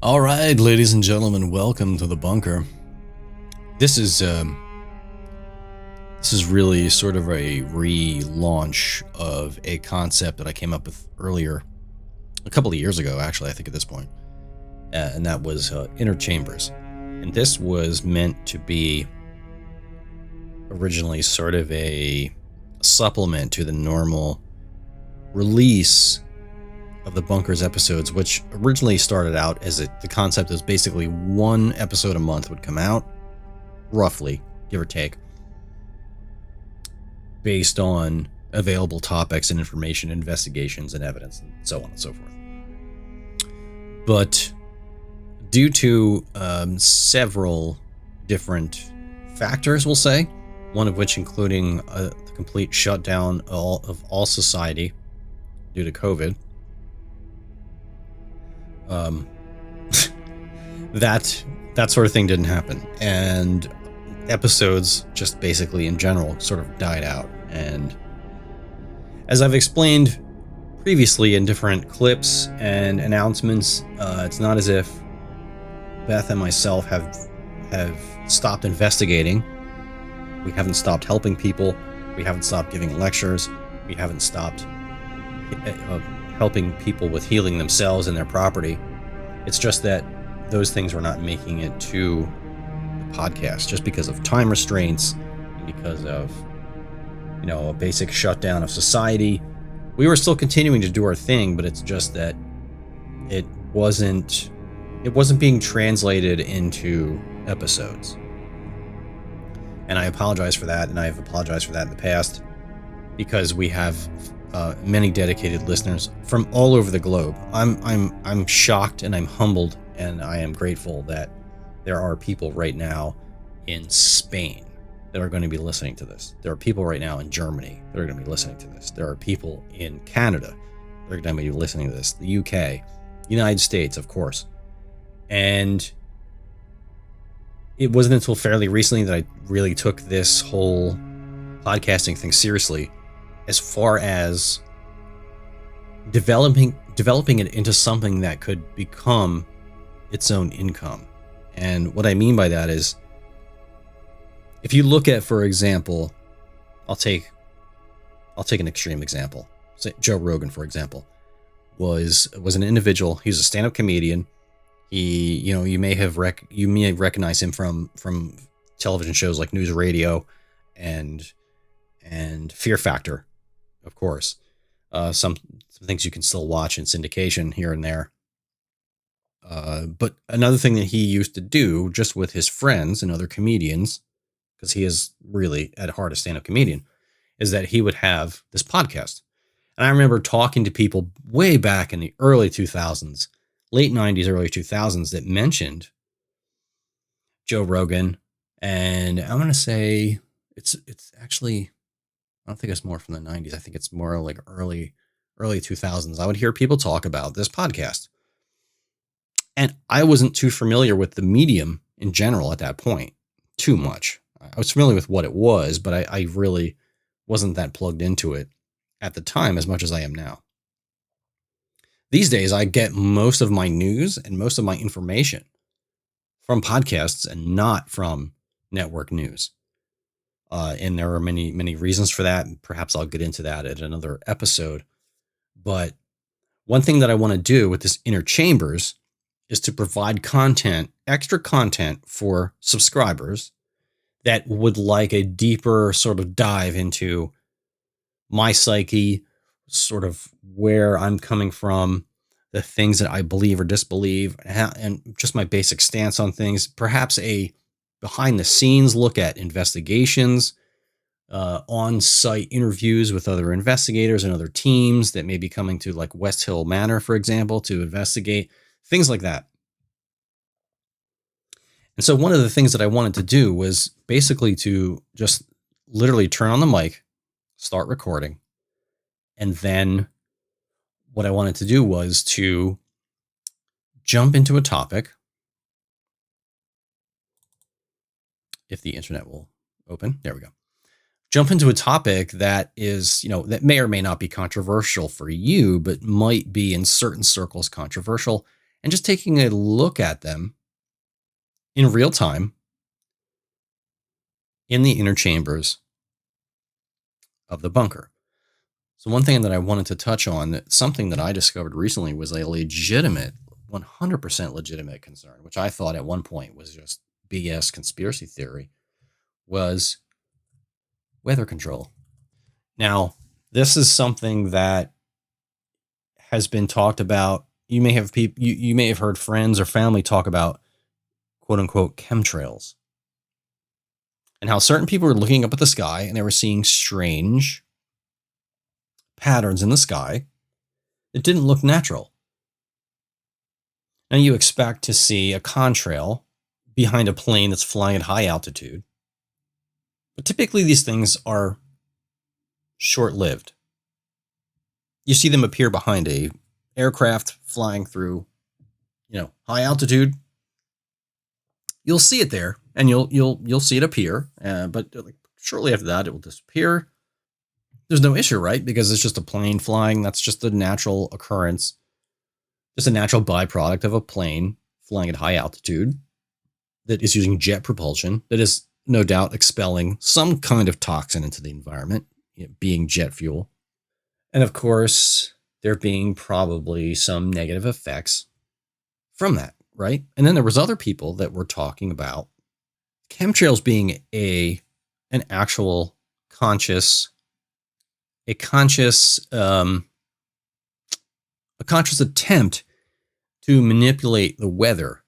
All right, ladies and gentlemen, welcome to the bunker. This is really sort of a relaunch of a concept that I came up with earlier, a couple of years ago, actually. I think at this point, and that was inner chambers. And this was meant to be originally sort of a supplement to the normal release of the Bunkers episodes, which originally started out as the concept was basically one episode a month would come out, roughly, give or take, based on available topics and information, investigations and evidence, and so on and so forth. But due to several different factors, we'll say, one of which including the complete shutdown of all society due to COVID, that sort of thing didn't happen, and episodes just basically in general sort of died out. And as I've explained previously in different clips and announcements, it's not as if Beth and myself have stopped investigating. We haven't stopped helping people. We haven't stopped giving lectures. We haven't stopped helping people with healing themselves and their property. It's just that those things were not making it to the podcast just because of time restraints and because of, a basic shutdown of society. We were still continuing to do our thing, but it's just that it wasn't being translated into episodes. And I apologize for that, and I've apologized for that in the past, because we have many dedicated listeners from all over the globe. I'm shocked and I'm humbled, and I am grateful that there are people right now in Spain that are going to be listening to this. There are people right now in Germany that are going to be listening to this. There are people in Canada that are going to be listening to this. The UK, United States, of course. And it wasn't until fairly recently that I really took this whole podcasting thing seriously, as far as developing it into something that could become its own income. And what I mean by that is, if you look at, for example, I'll take an extreme example. Say Joe Rogan, for example, was an individual. He's a stand-up comedian. He, you may recognize him from television shows like News Radio and Fear Factor, of course. Some things you can still watch in syndication here and there. But another thing that he used to do just with his friends and other comedians, because he is really at heart a stand-up comedian, is that he would have this podcast. And I remember talking to people way back in the early 2000s, late 90s, early 2000s, that mentioned Joe Rogan. And I'm going to say it's actually, I don't think it's more from the 90s. I think it's more like early 2000s. I would hear people talk about this podcast. And I wasn't too familiar with the medium in general at that point, too much. I was familiar with what it was, but I really wasn't that plugged into it at the time as much as I am now. These days, I get most of my news and most of my information from podcasts and not from network news. And there are many, many reasons for that. Perhaps I'll get into that at another episode. But one thing that I want to do with this Inner Chambers is to provide content, extra content for subscribers that would like a deeper sort of dive into my psyche, sort of where I'm coming from, the things that I believe or disbelieve, and just my basic stance on things. Perhaps a behind the scenes look at investigations, on-site interviews with other investigators and other teams that may be coming to like West Hill Manor, for example, to investigate things like that. And so one of the things that I wanted to do was basically to just literally turn on the mic, start recording. And then what I wanted to do was to jump into a topic. If the internet will open, there we go. Jump into a topic that is, that may or may not be controversial for you, but might be in certain circles controversial, and just taking a look at them in real time in the inner chambers of the bunker. So one thing that I wanted to touch on, something that I discovered recently, was a legitimate, 100% legitimate concern, which I thought at one point was just BS conspiracy theory, was weather control. Now, this is something that has been talked about. You may have you may have heard friends or family talk about quote unquote chemtrails, and how certain people were looking up at the sky and they were seeing strange patterns in the sky that didn't look natural. Now you expect to see a contrail behind a plane that's flying at high altitude, but typically these things are short-lived. You see them appear behind a aircraft flying through, high altitude. You'll see it there, and you'll see it appear, but shortly after that, it will disappear. There's no issue, right? Because it's just a plane flying. That's just a natural occurrence, just a natural byproduct of a plane flying at high altitude that is using jet propulsion, that is no doubt expelling some kind of toxin into the environment, being jet fuel. And of course, there being probably some negative effects from that, right? And then there was other people that were talking about chemtrails being an actual conscious attempt to manipulate the weather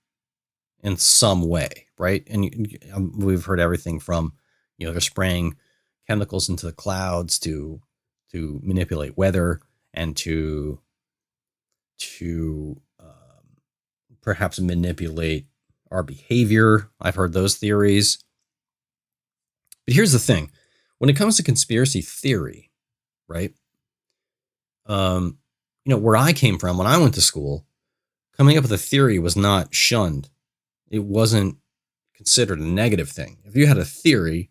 in some way, right? And we've heard everything from, they're spraying chemicals into the clouds to manipulate weather and to perhaps manipulate our behavior. I've heard those theories. But here's the thing. When it comes to conspiracy theory, right? Where I came from when I went to school, coming up with a theory was not shunned. It wasn't considered a negative thing. If you had a theory,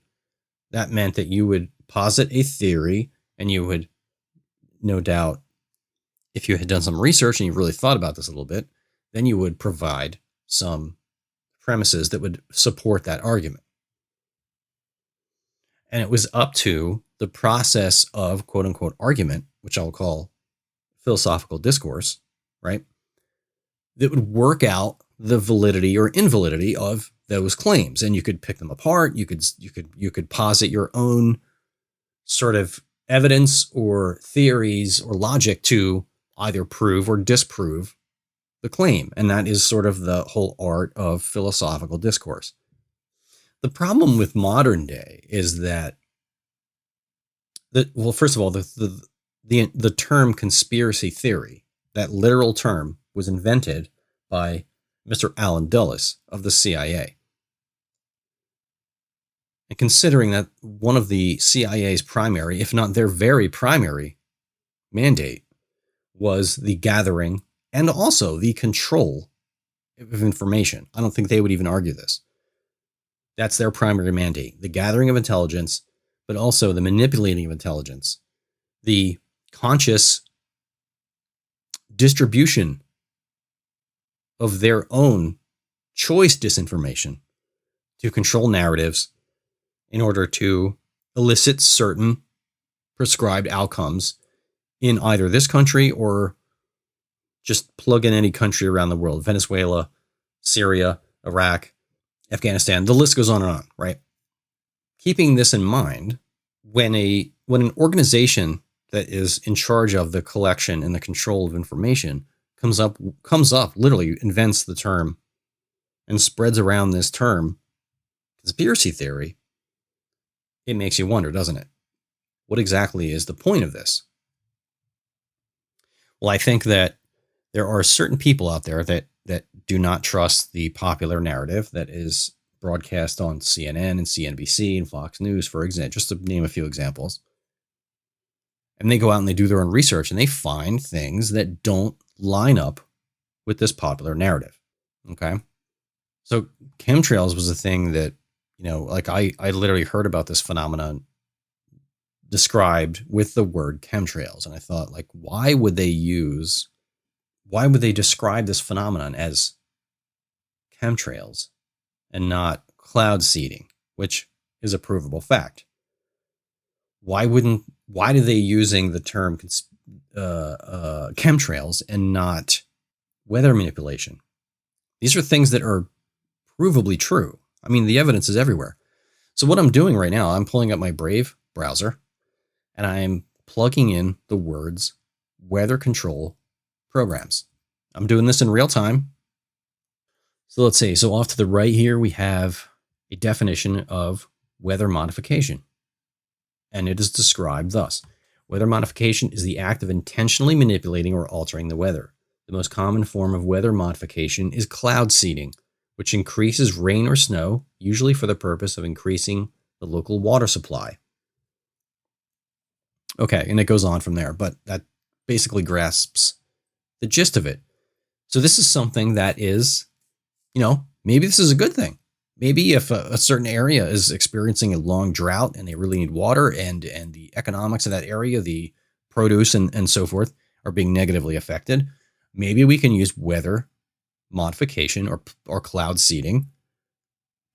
that meant that you would posit a theory, and you would, no doubt, if you had done some research and you really thought about this a little bit, then you would provide some premises that would support that argument. And it was up to the process of quote unquote argument, which I'll call philosophical discourse, right? That would work out the validity or invalidity of those claims. And you could pick them apart. You could posit your own sort of evidence or theories or logic to either prove or disprove the claim. And that is sort of the whole art of philosophical discourse. The problem with modern day is that first of all, the term conspiracy theory, that literal term, was invented by Mr. Allen Dulles of the CIA. And considering that one of the CIA's primary, if not their very primary, mandate was the gathering and also the control of information. I don't think they would even argue this. That's their primary mandate, the gathering of intelligence, but also the manipulating of intelligence, the conscious distribution of their own choice disinformation to control narratives in order to elicit certain prescribed outcomes in either this country or just plug in any country around the world. Venezuela, Syria, Iraq, Afghanistan, the list goes on and on, right? Keeping this in mind, when an organization that is in charge of the collection and the control of information comes up, literally invents the term and spreads around this term, conspiracy theory, it makes you wonder, doesn't it? What exactly is the point of this? Well, I think that there are certain people out there that do not trust the popular narrative that is broadcast on CNN and CNBC and Fox News, for example, just to name a few examples. And they go out and they do their own research and they find things that don't line up with this popular narrative. Okay. So chemtrails was a thing that, I literally heard about this phenomenon described with the word chemtrails. And I thought, why would they use Why would they describe this phenomenon as chemtrails and not cloud seeding, which is a provable fact? Why do they using the term chemtrails and not weather manipulation? These are things that are provably true. I mean, the evidence is everywhere. So what I'm doing right now, I'm pulling up my Brave browser and I'm plugging in the words weather control programs. I'm doing this in real time. So let's see. So off to the right here, we have a definition of weather modification. And it is described thus. Weather modification is the act of intentionally manipulating or altering the weather. The most common form of weather modification is cloud seeding, which increases rain or snow, usually for the purpose of increasing the local water supply. Okay, and it goes on from there, but that basically grasps the gist of it. So this is something that is, maybe this is a good thing. Maybe if a certain area is experiencing a long drought and they really need water and the economics of that area, the produce and so forth are being negatively affected, maybe we can use weather modification or cloud seeding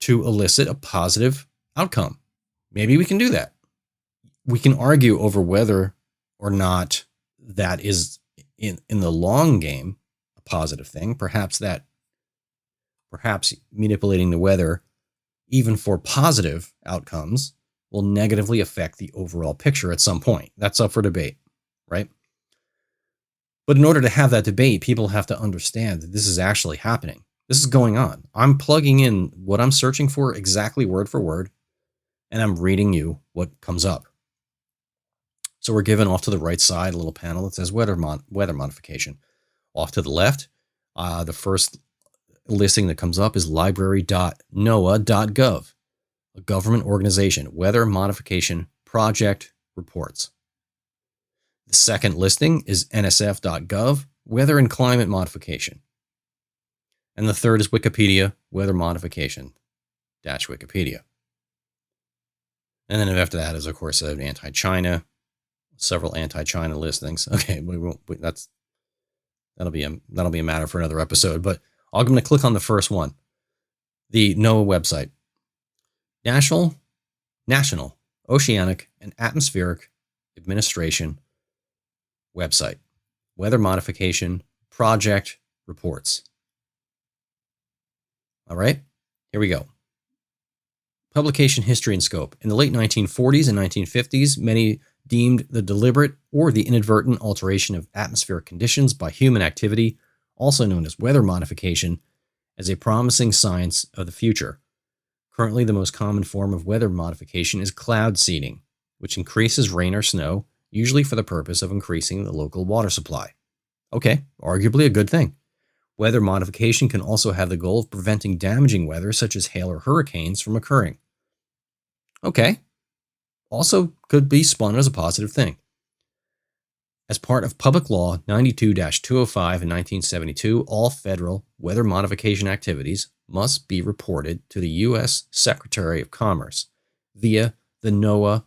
to elicit a positive outcome. Maybe we can do that. We can argue over whether or not that is in the long game a positive thing. Perhaps manipulating the weather, even for positive outcomes, will negatively affect the overall picture at some point. That's up for debate, right? But in order to have that debate, people have to understand that this is actually happening. This is going on. I'm plugging in what I'm searching for exactly word for word, and I'm reading you what comes up. So we're given off to the right side a little panel that says weather modification. Off to the left, the first listing that comes up is library.noaa.gov, a government organization, weather modification project reports. The second listing is nsf.gov, weather and climate modification. And the third is Wikipedia, weather modification -Wikipedia. And then after that is, of course, anti-China, several anti-China listings. Okay, that'll be a matter for another episode, but I'm going to click on the first one, the NOAA website, National Oceanic and Atmospheric Administration website, weather modification project reports. All right, here we go. Publication history and scope. In the late 1940s and 1950s, many deemed the deliberate or the inadvertent alteration of atmospheric conditions by human activity, also known as weather modification, as a promising science of the future. Currently, the most common form of weather modification is cloud seeding, which increases rain or snow, usually for the purpose of increasing the local water supply. Okay, arguably a good thing. Weather modification can also have the goal of preventing damaging weather, such as hail or hurricanes, from occurring. Okay, also could be spun as a positive thing. As part of Public Law 92-205 in 1972, all federal weather modification activities must be reported to the U.S. Secretary of Commerce via the NOAA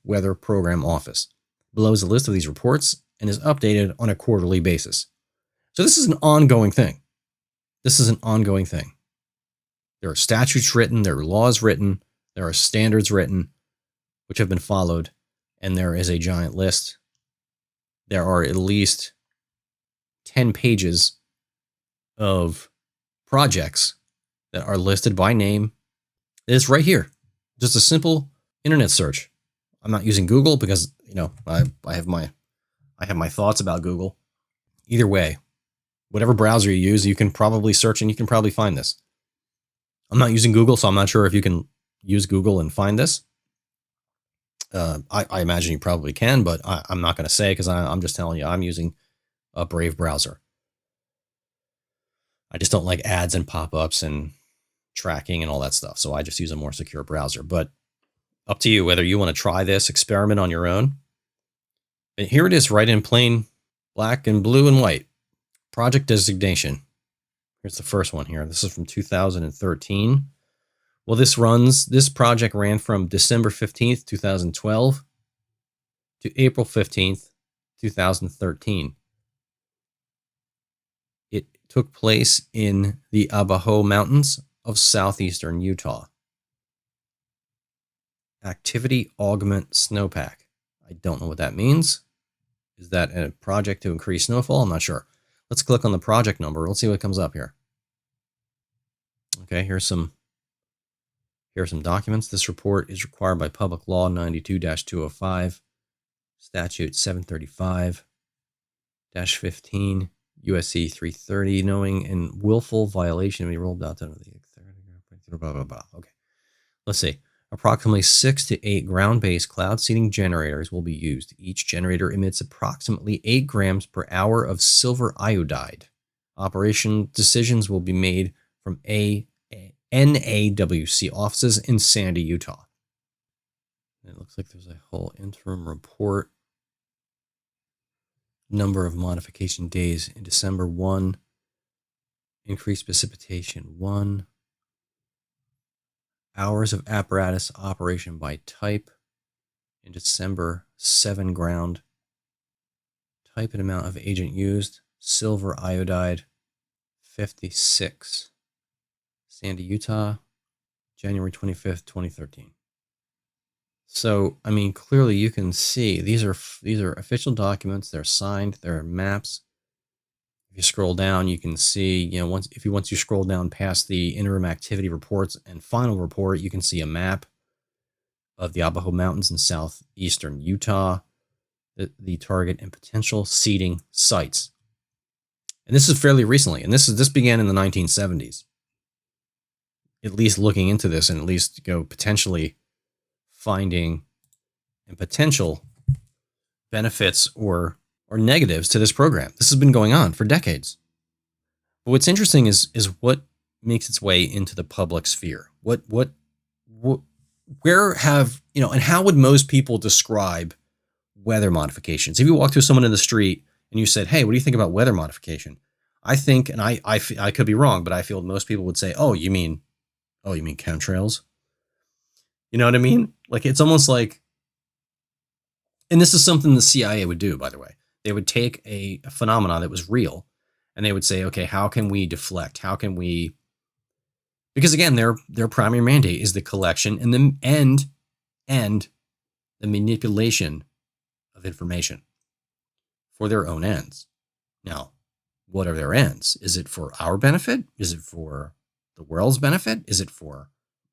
Weather Program Office. Below is a list of these reports and is updated on a quarterly basis. So this is an ongoing thing. There are statutes written, there are laws written, there are standards written, which have been followed, and there is a giant list. There are at least 10 pages of projects that are listed by name. It's right here. Just a simple internet search. I'm not using Google because, I have my thoughts about Google. Either way, whatever browser you use, you can probably search and you can probably find this. I'm not using Google, so I'm not sure if you can use Google and find this. I imagine you probably can, but I'm not going to say because I'm just telling you I'm using a Brave browser. I just don't like ads and pop-ups and tracking and all that stuff, so I just use a more secure browser. But up to you whether you want to try this experiment on your own. And here it is, right in plain black and blue and white. Project designation. Here's the first one here. This is from 2013. Well, this project ran from December 15th, 2012 to April 15th, 2013. took place in the Abajo Mountains of southeastern Utah. Activity augment snowpack. I don't know what that means. Is that a project to increase snowfall? I'm not sure. Let's click on the project number. Let's see what comes up here. Okay, here are some documents. This report is required by Public Law 92-205, Statute 735-15, USC 330, knowing and willful violation. We rolled out to the blah, blah, blah. Okay, let's see. Approximately 6 to 8 ground-based cloud seeding generators will be used. Each generator emits approximately 8 grams per hour of silver iodide. Operation decisions will be made from NAWC offices in Sandy, Utah. It looks like there's a whole interim report. Number of modification days in December 1. Increased precipitation 1. Hours of apparatus operation by type. In December, 7 ground. Type and amount of agent used. Silver iodide, 56. Sandy, Utah, January 25th, 2013. So, I mean, clearly you can see these are official documents. They're signed. They're maps. If you scroll down, you can see, you know, once you scroll down past the interim activity reports and final report, you can see a map of the Abajo Mountains in southeastern Utah, the target and potential seeding sites. And this is fairly recently, and this began in the 1970s. At least looking into this and at least potentially finding and potential benefits or negatives to this program. This has been going on for decades. But what's interesting is what makes its way into the public sphere. Where have, and how would most people describe weather modifications? If you walk through someone in the street and you said, "Hey, what do you think about weather modification?" I think, and I could be wrong, but I feel most people would say, "Oh, you mean chemtrails?" You know what I mean? Like, it's almost like, and this is something the CIA would do, by the way. They would take a phenomenon that was real and they would say, okay, how can we deflect? How can we, because again, their primary mandate is the collection and the manipulation of information for their own ends. Now, what are their ends? Is it for our benefit? Is it for the world's benefit? Is it for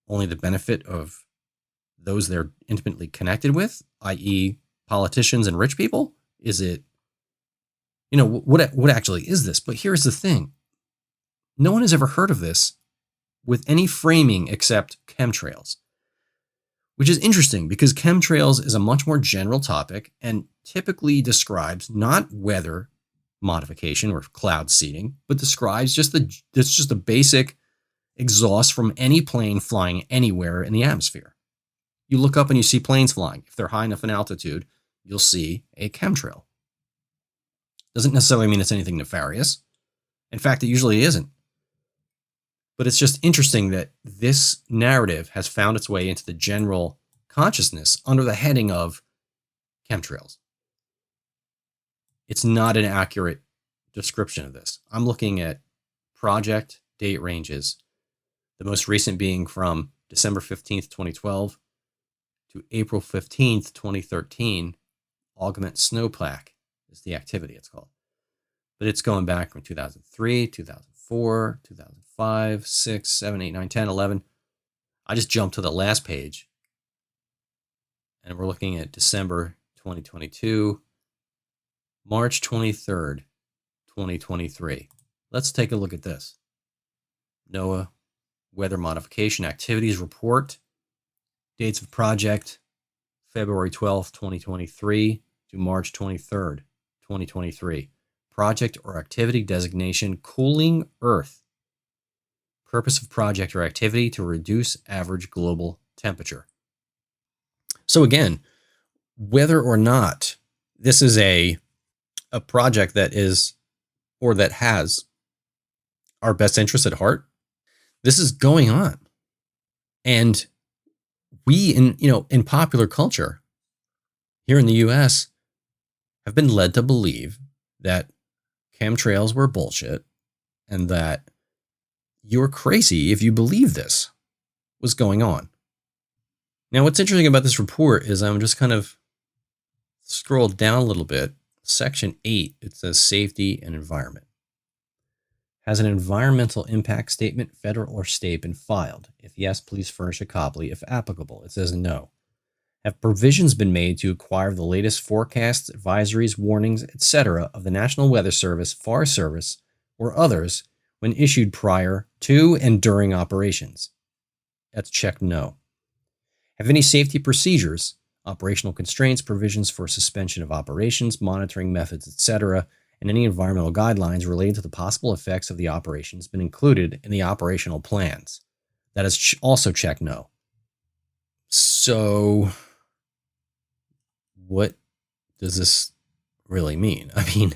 only the benefit of those they're intimately connected with, i.e. politicians and rich people? Is it, what actually is this? But here's the thing. No one has ever heard of this with any framing except chemtrails, which is interesting because chemtrails is a much more general topic and typically describes not weather modification or cloud seeding, but describes just the basic exhaust from any plane flying anywhere in the atmosphere. You look up and you see planes flying. If they're high enough in altitude, you'll see a chemtrail. Doesn't necessarily mean it's anything nefarious. In fact, it usually isn't. But it's just interesting that this narrative has found its way into the general consciousness under the heading of chemtrails. It's not an accurate description of this. I'm looking at project date ranges, the most recent being from December 15th, 2012 to April 15th, 2013. Augment snowpack is the activity it's called. But it's going back from 2003, 2004, 2005, 6, 7, 8, 9, 10, 11. I just jumped to the last page. And we're looking at December 2022, March 23rd, 2023. Let's take a look at this. NOAA Weather Modification Activities Report. Dates of project, February 12th, 2023 to March 23rd, 2023. Project or activity designation, cooling Earth. Purpose of project or activity to reduce average global temperature. So again, whether or not this is a project that is, or that has our best interests at heart, this is going on. And we in popular culture here in the US have been led to believe that chemtrails were bullshit, and that you're crazy if you believe this was going on. Now, what's interesting about this report is I'm just kind of scrolled down a little bit. Section 8, it says safety and environment. Has an environmental impact statement, federal or state, been filed? If yes, please furnish a copy if applicable. It says no. Have provisions been made to acquire the latest forecasts, advisories, warnings, etc. of the National Weather Service, Forest Service, or others when issued prior to and during operations? That's checked no. Have any safety procedures, operational constraints, provisions for suspension of operations, monitoring methods, etc., and any environmental guidelines related to the possible effects of the operations been included in the operational plans? That is also checked no. So, what does this really mean? I mean,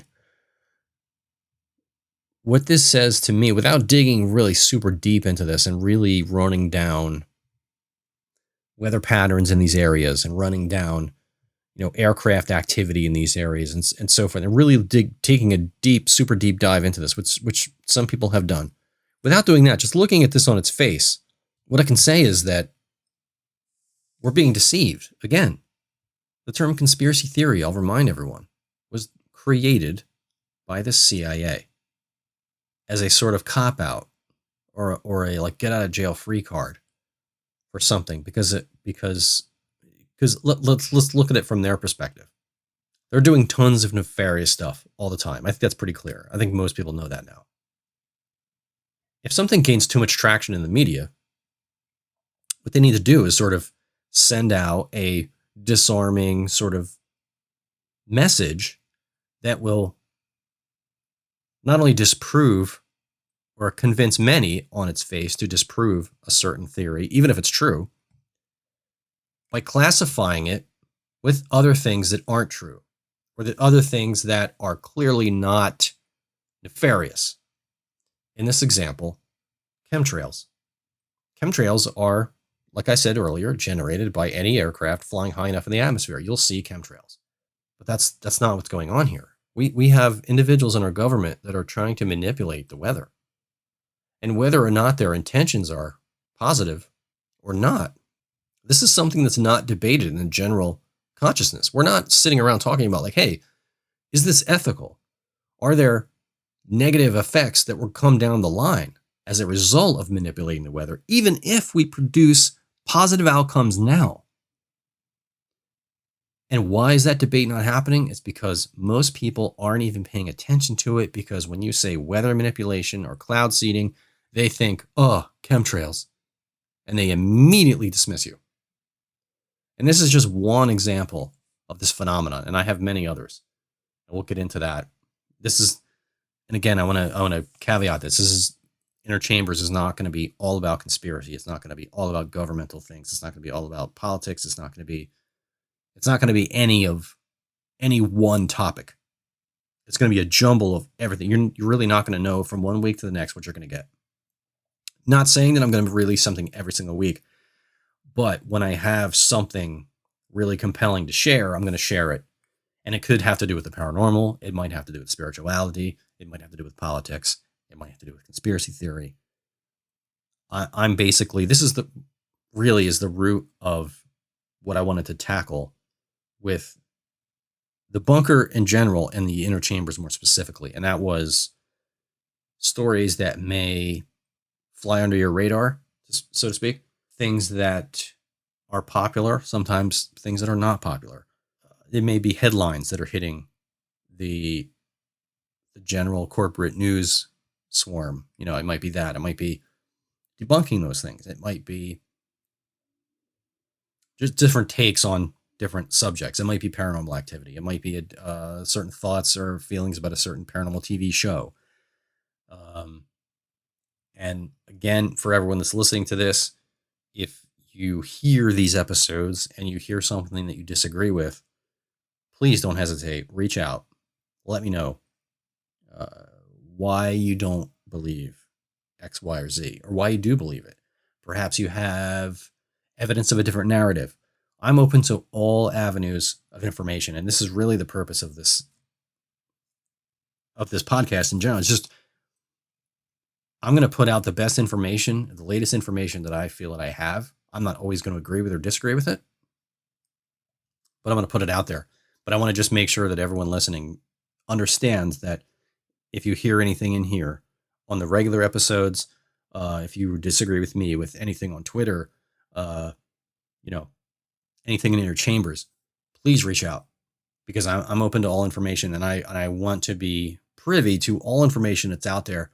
what this says to me, without digging really super deep into this and really running down weather patterns in these areas and running down, aircraft activity in these areas and so forth, and really taking a super deep dive into this, which some people have done. Without doing that, just looking at this on its face, what I can say is that we're being deceived. Again, the term conspiracy theory, I'll remind everyone, was created by the CIA as a sort of cop-out or a like get out of jail free card for something because let's look at it from their perspective. They're doing tons of nefarious stuff all the time. I think that's pretty clear. I think most people know that now. If something gains too much traction in the media, what they need to do is sort of send out a disarming sort of message that will not only disprove or convince many on its face to disprove a certain theory, even if it's true, by classifying it with other things that aren't true, or that other things that are clearly not nefarious. In this example, chemtrails. Chemtrails are, like I said earlier, generated by any aircraft flying high enough in the atmosphere. You'll see chemtrails. But that's not what's going on here. We have individuals in our government that are trying to manipulate the weather. And whether or not their intentions are positive or not, this is something that's not debated in the general consciousness. We're not sitting around talking about like, hey, is this ethical? Are there negative effects that will come down the line as a result of manipulating the weather, even if we produce positive outcomes now? And why is that debate not happening? It's because most people aren't even paying attention to it, because when you say weather manipulation or cloud seeding, they think, oh, chemtrails, and they immediately dismiss you. And this is just one example of this phenomenon, and I have many others. We'll get into that. This is, and again, I want to caveat this. This is, Inner Chambers is not going to be all about conspiracy. It's not going to be all about governmental things. It's not going to be all about politics. It's not going to be any one topic. It's going to be a jumble of everything. You're really not going to know from one week to the next what you're going to get. Not saying that I'm going to release something every single week, but when I have something really compelling to share, I'm going to share it. And it could have to do with the paranormal. It might have to do with spirituality. It might have to do with politics. It might have to do with conspiracy theory. I'm basically, this is the root of what I wanted to tackle with the bunker in general and the Inner Chambers more specifically. And that was stories that may fly under your radar, so to speak. Things that are popular, sometimes things that are not popular. It may be headlines that are hitting the general corporate news swarm. It might be that. It might be debunking those things. It might be just different takes on different subjects. It might be paranormal activity. It might be certain thoughts or feelings about a certain paranormal TV show. And again, for everyone that's listening to this, if you hear these episodes and you hear something that you disagree with, please don't hesitate. Reach out. Let me know why you don't believe X, Y, or Z, or why you do believe it. Perhaps you have evidence of a different narrative. I'm open to all avenues of information, and this is really the purpose of this podcast in general. It's just I'm going to put out the best information, the latest information that I feel that I have. I'm not always going to agree with or disagree with it, but I'm going to put it out there. But I want to just make sure that everyone listening understands that if you hear anything in here on the regular episodes, if you disagree with me with anything on Twitter, you know, anything in your chambers, please reach out, because I'm open to all information, and I want to be privy to all information that's out there.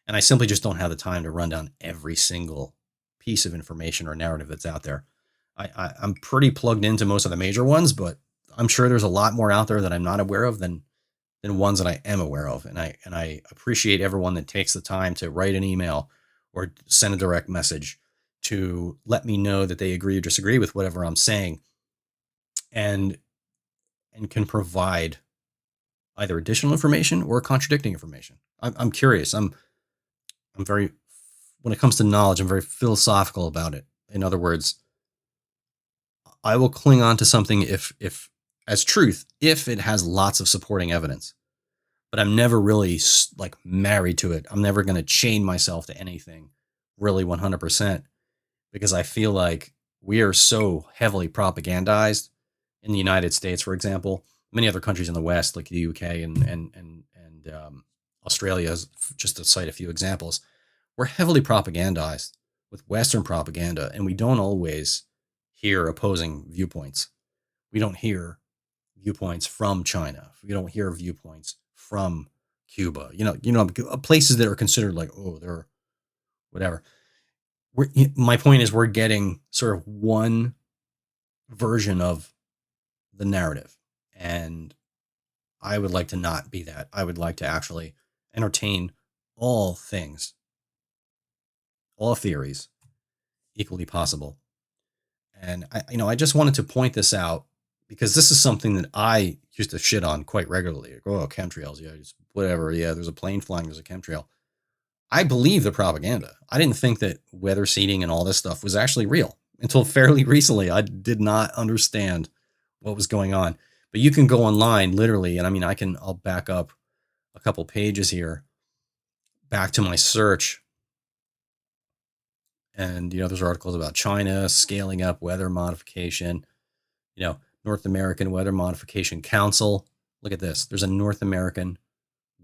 And I simply just don't have the time to run down every single piece of information or narrative that's out there. I'm pretty plugged into most of the major ones, but I'm sure there's a lot more out there that I'm not aware of than ones that I am aware of. And I appreciate everyone that takes the time to write an email or send a direct message to let me know that they agree or disagree with whatever I'm saying, and can provide either additional information or contradicting information. I'm curious. I'm very, when it comes to knowledge, I'm very philosophical about it. In other words, I will cling on to something if as truth, if it has lots of supporting evidence, but I'm never really like married to it. I'm never going to chain myself to anything really 100%, because I feel like we are so heavily propagandized in the United States, for example. Many other countries in the West, like the UK and Australia, just to cite a few examples, we're heavily propagandized with Western propaganda, and we don't always hear opposing viewpoints. We don't hear viewpoints from China. We don't hear viewpoints from Cuba. Places that are considered like, oh, they're whatever. My point is, we're getting sort of one version of the narrative, and I would like to not be that. I would like to actually entertain all things, all theories, equally possible. And I just wanted to point this out, because this is something that I used to shit on quite regularly. Like, oh, chemtrails, yeah, just whatever. Yeah, there's a plane flying, there's a chemtrail. I believe the propaganda. I didn't think that weather seeding and all this stuff was actually real until fairly recently. I did not understand what was going on. But you can go online, literally, and I mean, I'll back up a couple pages here, back to my search. And, there's articles about China scaling up weather modification, North American Weather Modification Council. Look at this. There's a North American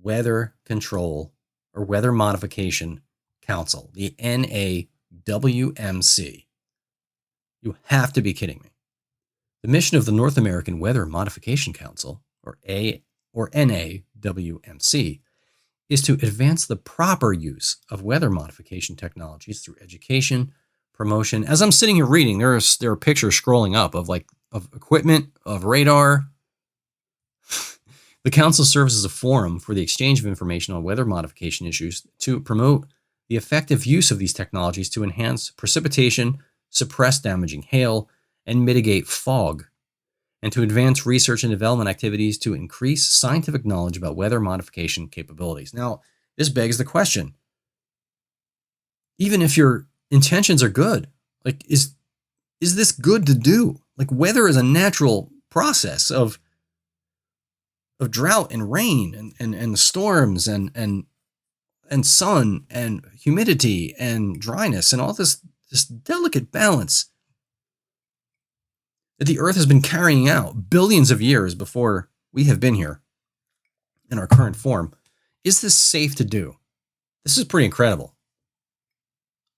Weather Control or Weather Modification Council, the NAWMC. You have to be kidding me. The mission of the North American Weather Modification Council, or NAWMC, is to advance the proper use of weather modification technologies through education, promotion. As I'm sitting here reading, there are pictures scrolling up of equipment, of radar. The council serves as a forum for the exchange of information on weather modification issues to promote the effective use of these technologies to enhance precipitation, suppress damaging hail, and mitigate fog, and to advance research and development activities to increase scientific knowledge about weather modification capabilities. Now, this begs the question, even if your intentions are good, like, is this good to do? Like, weather is a natural process of drought and rain and storms and sun and humidity and dryness and all this delicate balance that the Earth has been carrying out billions of years before we have been here in our current form. Is this safe to do? This is pretty incredible.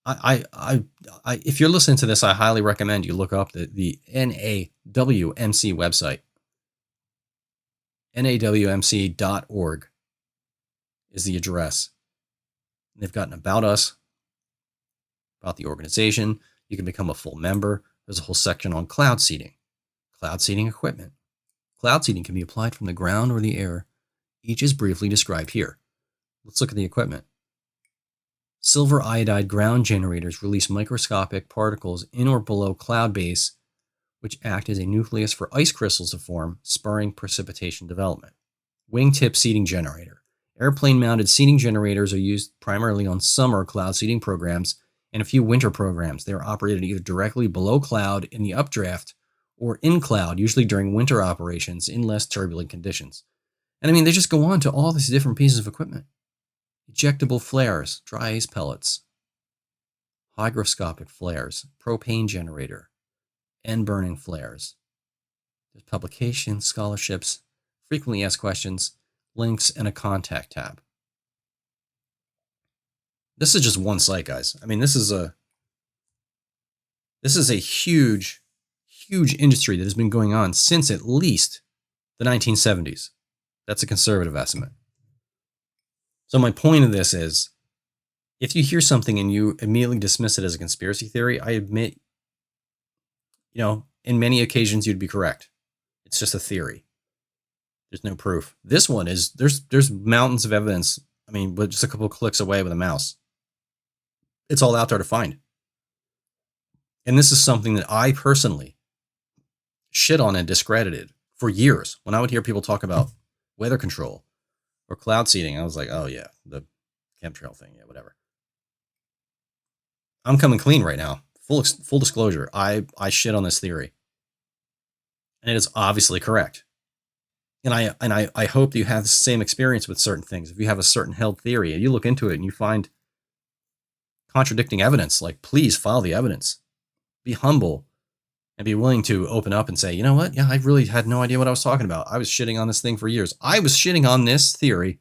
If you're listening to this, I highly recommend you look up the NAWMC website. NAWMC.org is the address. They've got an about us, about the organization. You can become a full member. There's a whole section on cloud seeding equipment. Cloud seeding can be applied from the ground or the air. Each is briefly described here. Let's look at the equipment. Silver iodide ground generators release microscopic particles in or below cloud base, which act as a nucleus for ice crystals to form, spurring precipitation development. Wingtip seeding generator. Airplane-mounted seeding generators are used primarily on summer cloud seeding programs and a few winter programs. They are operated either directly below cloud in the updraft or in cloud, usually during winter operations in less turbulent conditions. And I mean, they just go on to all these different pieces of equipment. ejectable flares, dry ice pellets, hygroscopic flares, propane generator, end burning flares. There's publications, scholarships, frequently asked questions, links, and a contact tab. This is just one site, guys. I mean, this is a huge, huge industry that has been going on since at least the 1970s. That's a conservative estimate. So my point of this is, if you hear something and you immediately dismiss it as a conspiracy theory, I admit, in many occasions you'd be correct. It's just a theory. There's no proof. This one is, there's mountains of evidence. I mean, but just a couple of clicks away with a mouse. It's all out there to find. And this is something that I personally shit on and discredited for years. When I would hear people talk about weather control or cloud seeding, I was like, oh yeah, the chemtrail thing, yeah, whatever. I'm coming clean right now. Full disclosure. I shit on this theory. And it is obviously correct. And I hope you have the same experience with certain things. If you have a certain held theory and you look into it and you find contradicting evidence, like, please file the evidence. Be humble and be willing to open up and say, you know what? Yeah, I really had no idea what I was talking about. I was shitting on this thing for years. I was shitting on this theory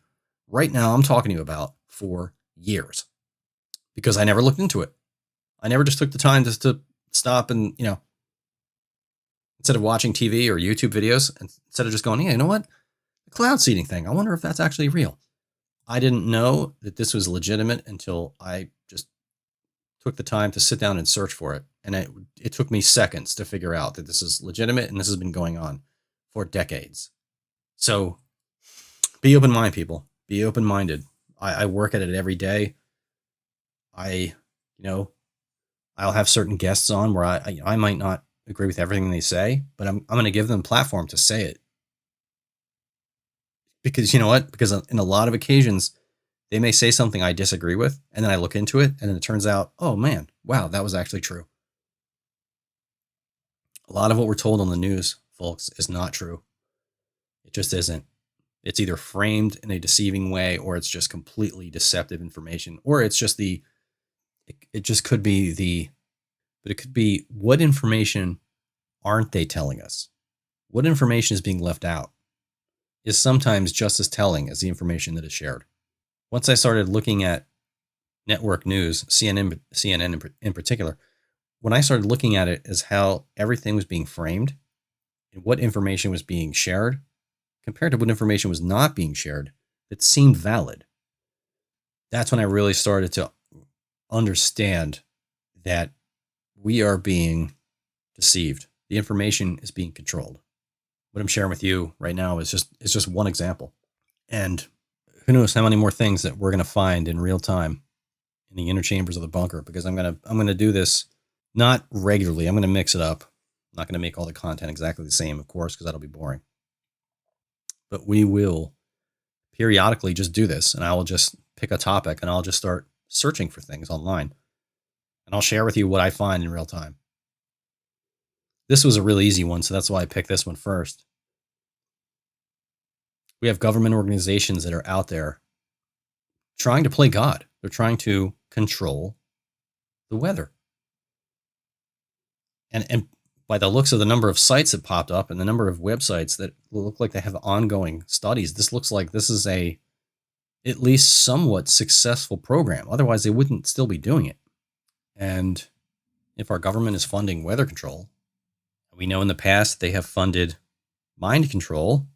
right now I'm talking to you about for years because I never looked into it. I never just took the time just to stop and, instead of watching TV or YouTube videos, instead of just going, yeah, you know what? The cloud seeding thing, I wonder if that's actually real. I didn't know that this was legitimate until I just took the time to sit down and search for it. And it took me seconds to figure out that this is legitimate and this has been going on for decades. So be open-minded, people. Be open-minded. I work at it every day. I'll have certain guests on where I might not agree with everything they say, but I'm going to give them a platform to say it. Because you know what? Because in a lot of occasions, they may say something I disagree with, and then I look into it, and then it turns out, oh man, wow, that was actually true. A lot of what we're told on the news, folks, is not true. It just isn't. It's either framed in a deceiving way, or it's just completely deceptive information, or it's just it just could be but it could be, what information aren't they telling us? What information is being left out is sometimes just as telling as the information that is shared. Once I started looking at network news, CNN in particular, when I started looking at it as how everything was being framed and what information was being shared compared to what information was not being shared that seemed valid, that's when I really started to understand that we are being deceived. The information is being controlled. What I'm sharing with you right now is just one example. And who knows how many more things that we're going to find in real time in the inner chambers of the bunker, because I'm going to do this not regularly. I'm going to mix it up. I'm not going to make all the content exactly the same, of course, because that'll be boring. But we will periodically just do this, and I will just pick a topic and I'll just start searching for things online. And I'll share with you what I find in real time. This was a really easy one, so that's why I picked this one first. We have government organizations that are out there trying to play God. They're trying to control the weather. And by the looks of the number of sites that popped up and the number of websites that look like they have ongoing studies, this looks like this is a at least somewhat successful program. Otherwise, they wouldn't still be doing it. And if our government is funding weather control, we know in the past they have funded mind control,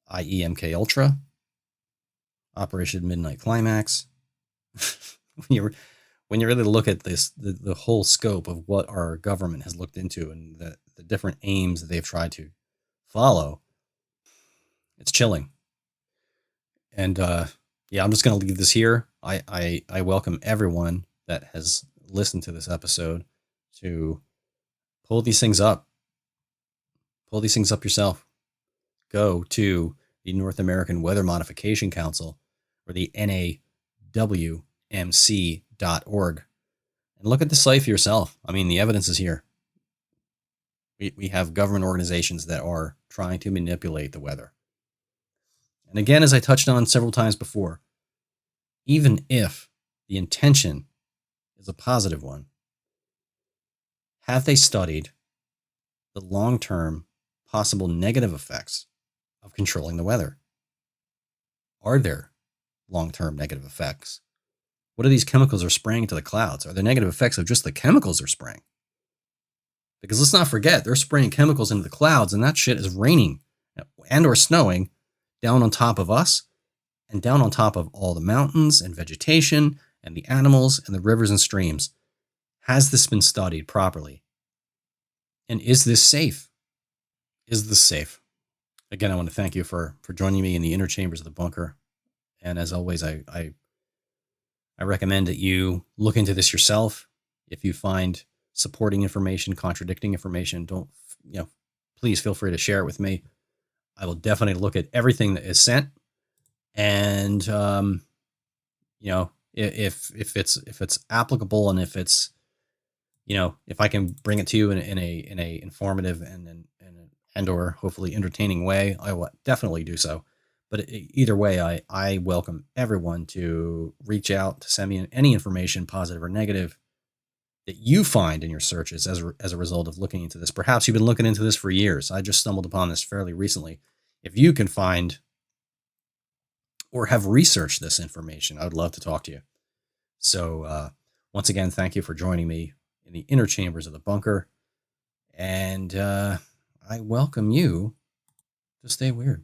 i.e. MK Ultra, Operation Midnight Climax. when you really look at this, the whole scope of what our government has looked into and the different aims that they've tried to follow, it's chilling. And yeah, I'm just going to leave this here. I welcome everyone that has listened to this episode to pull these things up. Pull these things up yourself. Go to the North American Weather Modification Council or the NAWMC.org and look at the site for yourself. I mean, the evidence is here. We have government organizations that are trying to manipulate the weather. And again, as I touched on several times before, even if the intention is a positive one, have they studied the long-term possible negative effects of controlling the weather? Are there long-term negative effects? What are these chemicals are spraying to the clouds? Are there negative effects of just the chemicals they're spraying? Because let's not forget, they're spraying chemicals into the clouds, and that shit is raining and or snowing down on top of us and down on top of all the mountains and vegetation and the animals and the rivers and streams. Has this been studied properly? And is this safe? Is this safe? Again, I want to thank you for joining me in the inner chambers of the bunker. And as always, I recommend that you look into this yourself. If you find supporting information, contradicting information, please feel free to share it with me. I will definitely look at everything that is sent. And, if it's applicable and if it's, if I can bring it to you in a informative and or hopefully entertaining way, I will definitely do so. But either way, I welcome everyone to reach out, to send me any information, positive or negative, that you find in your searches as a result of looking into this. Perhaps you've been looking into this for years. I just stumbled upon this fairly recently. If you can find or have researched this information, I would love to talk to you. So once again, thank you for joining me in the inner chambers of the bunker. And I welcome you to stay weird.